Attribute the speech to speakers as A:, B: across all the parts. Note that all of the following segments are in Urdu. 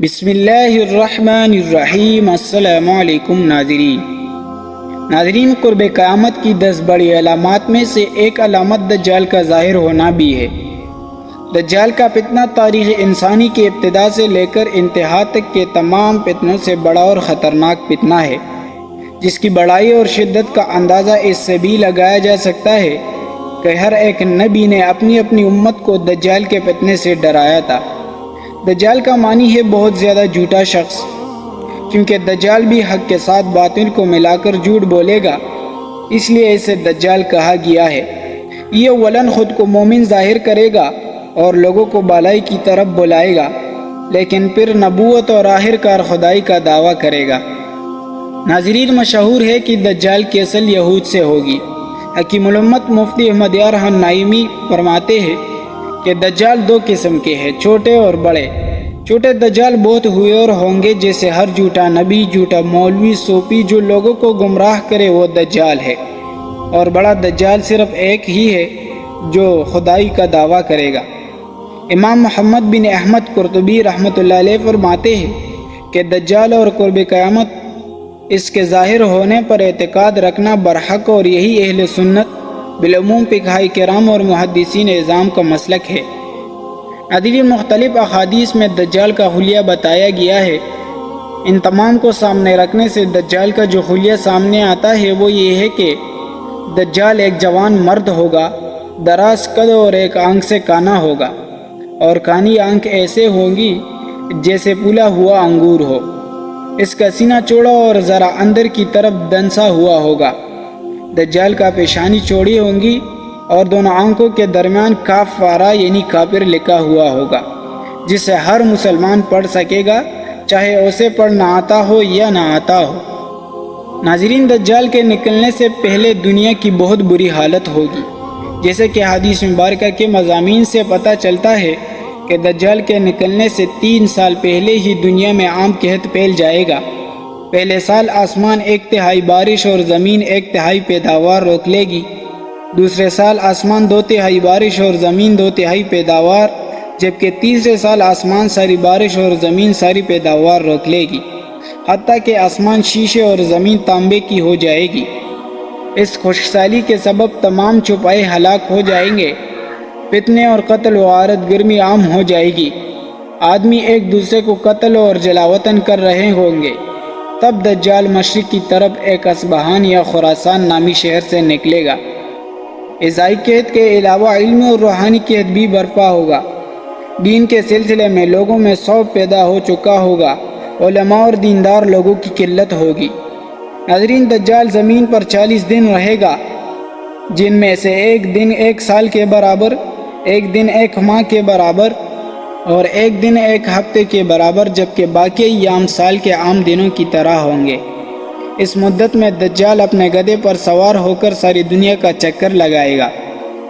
A: بسم اللہ الرحمن الرحیم۔ السلام علیکم ناظرین، قرب قیامت کی 10 بڑی علامات میں سے ایک علامت دجال کا ظاہر ہونا بھی ہے۔ دجال کا فتنہ تاریخ انسانی کی ابتدا سے لے کر انتہا تک کے تمام فتنوں سے بڑا اور خطرناک فتنہ ہے، جس کی بڑائی اور شدت کا اندازہ اس سے بھی لگایا جا سکتا ہے کہ ہر ایک نبی نے اپنی امت کو دجال کے فتنے سے ڈرایا تھا۔ دجال کا معنی ہے بہت زیادہ جھوٹا شخص، کیونکہ دجال بھی حق کے ساتھ باطل کو ملا کر جھوٹ بولے گا، اس لیے اسے دجال کہا گیا ہے۔ یہ اولاً خود کو مومن ظاہر کرے گا اور لوگوں کو بھلائی کی طرف بلائے گا، لیکن پھر نبوت اور آخر کار خدائی کا دعویٰ کرے گا۔ ناظرین، مشہور ہے کہ دجال کی اصل یہود سے ہوگی۔ حکیم الامت مفتی احمد یار نائمی فرماتے ہیں کہ دجال 2 قسم کے ہیں، چھوٹے اور بڑے۔ چھوٹے دجال بہت ہوئے اور ہوں گے، جیسے ہر جھوٹا نبی، جھوٹا مولوی، صوفی جو لوگوں کو گمراہ کرے وہ دجال ہے، اور بڑا دجال صرف ایک ہی ہے جو خدائی کا دعویٰ کرے گا۔ امام محمد بن احمد قرطبی رحمۃ اللہ علیہ فرماتے ہیں کہ دجال اور قرب قیامت، اس کے ظاہر ہونے پر اعتقاد رکھنا برحق، اور یہی اہل سنت بالعموم فقہاء کرام اور محدثین اعظام کا مسلک ہے۔ ناظرین، مختلف احادیث میں دجال کا حلیہ بتایا گیا ہے۔ ان تمام کو سامنے رکھنے سے دجال کا جو حلیہ سامنے آتا ہے وہ یہ ہے کہ دجال ایک جوان مرد ہوگا، دراز قد اور ایک آنکھ سے کانا ہوگا، اور کانی آنکھ ایسے ہوں گی جیسے پھولا ہوا انگور ہو۔ اس کا سینہ چوڑا اور ذرا اندر کی طرف دنسا ہوا ہوگا۔ دجال کا پیشانی چوڑی ہوں گی اور دونوں آنکھوں کے درمیان کاف وارا یعنی کافر لکھا ہوا ہوگا، جسے ہر مسلمان پڑھ سکے گا، چاہے اسے پڑھنا آتا ہو یا نہ آتا ہو۔ ناظرین، دجال کے نکلنے سے پہلے دنیا کی بہت بری حالت ہوگی، جیسے کہ حدیث مبارکہ کے مضامین سے پتہ چلتا ہے کہ دجال کے نکلنے سے 3 سال پہلے ہی دنیا میں عام قحط پھیل جائے گا۔ پہلے سال آسمان 1/3 بارش اور زمین 1/3 پیداوار روک لے گی۔ دوسرے سال آسمان 2/3 بارش اور زمین 2/3 پیداوار، جبکہ تیسرے سال آسمان ساری بارش اور زمین ساری پیداوار روک لے گی، حتیٰ کہ آسمان شیشے اور زمین تانبے کی ہو جائے گی۔ اس خشکسالی کے سبب تمام چھپائے ہلاک ہو جائیں گے، فتنے اور قتل و غارت گرمی عام ہو جائے گی، آدمی ایک دوسرے کو قتل اور جلاوطن کر رہے ہوں گے۔ تب دجال مشرق کی طرف ایک اصبہان یا خراسان نامی شہر سے نکلے گا۔ عیسائی قحط کے علاوہ علمی اور روحانی قحط بھی برپا ہوگا۔ دین کے سلسلے میں لوگوں میں شوق پیدا ہو چکا ہوگا، علماء اور دیندار لوگوں کی قلت ہوگی۔ ناظرین، دجال زمین پر 40 دن رہے گا، جن میں سے ایک دن 1 سال کے برابر، ایک دن 1 ماہ کے برابر، اور ایک دن 1 ہفتے کے برابر، جبکہ باقی ایام سال کے عام دنوں کی طرح ہوں گے۔ اس مدت میں دجال اپنے گدھے پر سوار ہو کر ساری دنیا کا چکر لگائے گا۔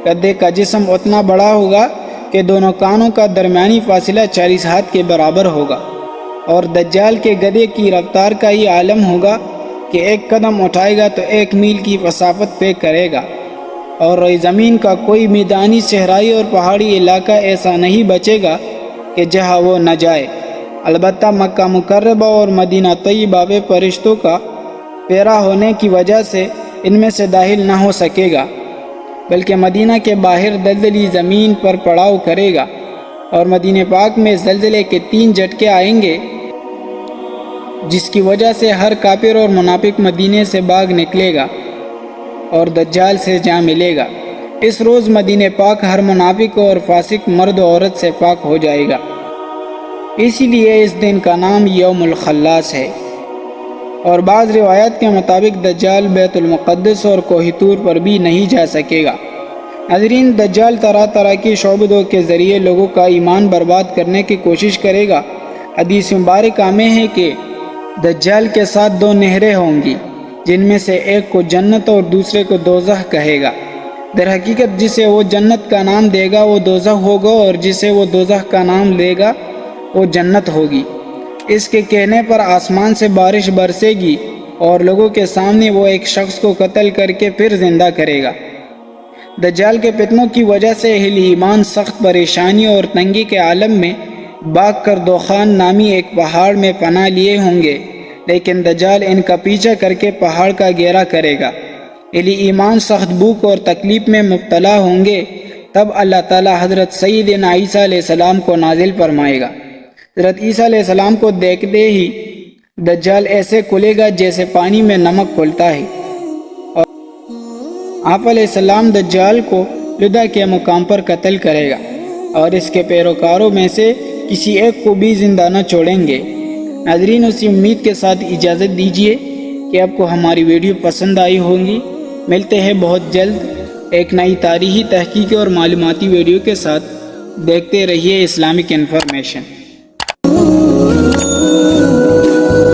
A: گدھے کا جسم اتنا بڑا ہوگا کہ دونوں کانوں کا درمیانی فاصلہ 40 ہاتھ کے برابر ہوگا، اور دجال کے گدھے کی رفتار کا یہ عالم ہوگا کہ 1 قدم اٹھائے گا تو 1 میل کی مسافت طے کرے گا، اور روئے زمین کا کوئی میدانی، صحرائی اور پہاڑی علاقہ ایسا نہیں بچے گا کہ جہاں وہ نہ جائے۔ البتہ مکہ مکرمہ اور مدینہ طیبہ میں فرشتوں کا پیرا ہونے کی وجہ سے ان میں سے داخل نہ ہو سکے گا، بلکہ مدینہ کے باہر دلدلی زمین پر پڑاؤ کرے گا، اور مدینہ پاک میں زلزلے کے 3 جھٹکے آئیں گے، جس کی وجہ سے ہر کافر اور منافق مدینے سے بھاگ نکلے گا اور دجال سے جا ملے گا۔ اس روز مدینہ پاک ہر منافق اور فاسق مرد و عورت سے پاک ہو جائے گا، اسی لیے اس دن کا نام یوم الخلاص ہے۔ اور بعض روایات کے مطابق دجال بیت المقدس اور کوہ طور پر بھی نہیں جا سکے گا۔ ناظرین، دجال طرح طرح کی شعبدوں کے ذریعے لوگوں کا ایمان برباد کرنے کی کوشش کرے گا۔ حدیث مبارکہ میں ہے کہ دجال کے ساتھ 2 نہریں ہوں گی، جن میں سے ایک کو جنت اور دوسرے کو دوزخ کہے گا۔ در حقیقت جسے وہ جنت کا نام دے گا وہ دوزخ ہوگا، اور جسے وہ دوزخ کا نام لے گا وہ جنت ہوگی۔ اس کے کہنے پر آسمان سے بارش برسے گی، اور لوگوں کے سامنے وہ ایک شخص کو قتل کر کے پھر زندہ کرے گا۔ دجال کے فتنوں کی وجہ سے اہل ایمان سخت پریشانی اور تنگی کے عالم میں باغ کردوخان نامی ایک پہاڑ میں پناہ لیے ہوں گے، لیکن دجال ان کا پیچھا کر کے پہاڑ کا گھیرا کرے گا۔ ایمان سخت بھوک اور تکلیف میں مبتلا ہوں گے، تب اللہ تعالیٰ حضرت سیدنا عیسیٰ علیہ السلام کو نازل فرمائے گا۔ حضرت عیسیٰ علیہ السلام کو دیکھتے ہی دجال ایسے کھلے گا جیسے پانی میں نمک کھلتا ہے، اور آپ علیہ السلام دجال کو لدہ کے مقام پر قتل کرے گا اور اس کے پیروکاروں میں سے کسی ایک کو بھی زندہ نہ چھوڑیں گے۔ ناظرین، اسی امید کے ساتھ اجازت دیجیے کہ آپ کو ہماری ویڈیو پسند آئی ہوگی۔ ملتے ہیں بہت جلد ایک نئی تاریخی تحقیقی اور معلوماتی ویڈیو کے ساتھ۔ دیکھتے رہیے اسلامک انفارمیشن۔